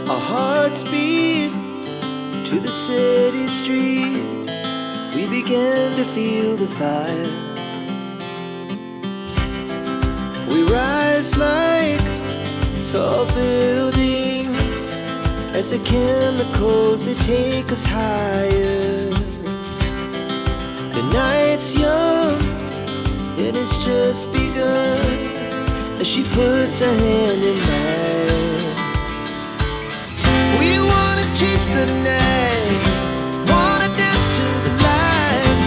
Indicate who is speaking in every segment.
Speaker 1: Our hearts beat to the city streets. We began to feel the fire. We rise like tall buildings as the chemicals, they take us higher. The night's young and it's just begun as she puts her hand in mine. We wanna chase the night, wanna dance to the light,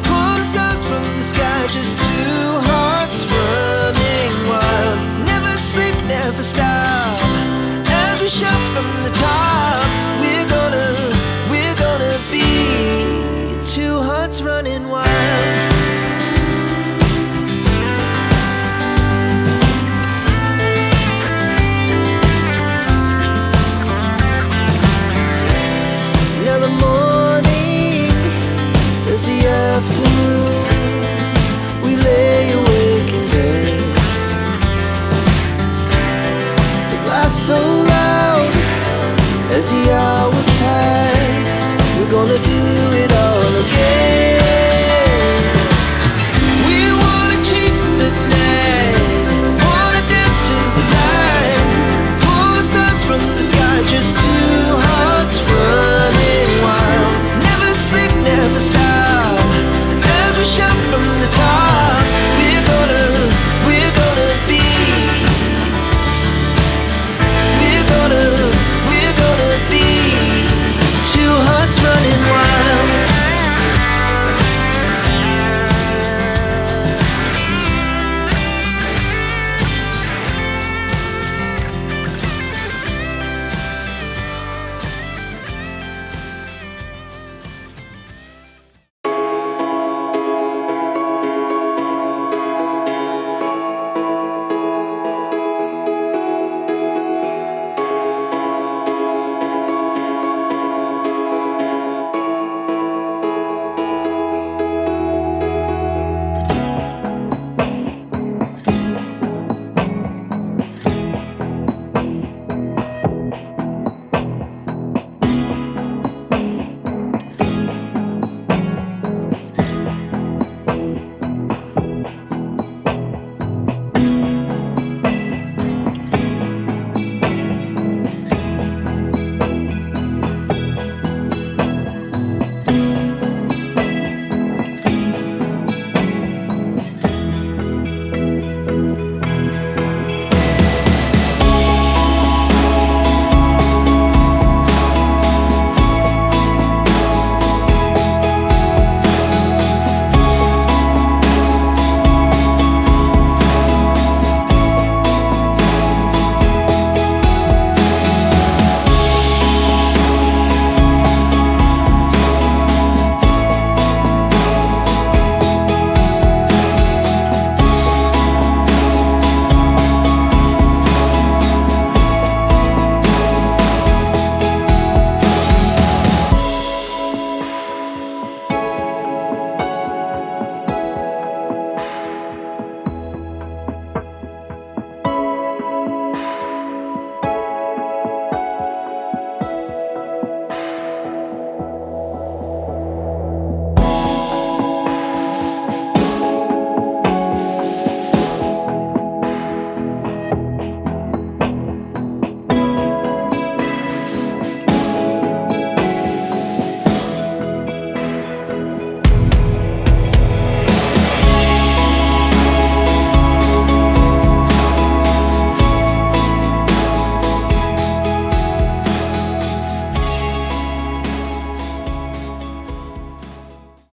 Speaker 1: pull stars from the sky, just two hearts running wild. Never sleep, never stop, as we shout from the top. We're gonna be two hearts running wild. Now the morning is the afternoon. We lay awake in bed. The laughs so loud as the hours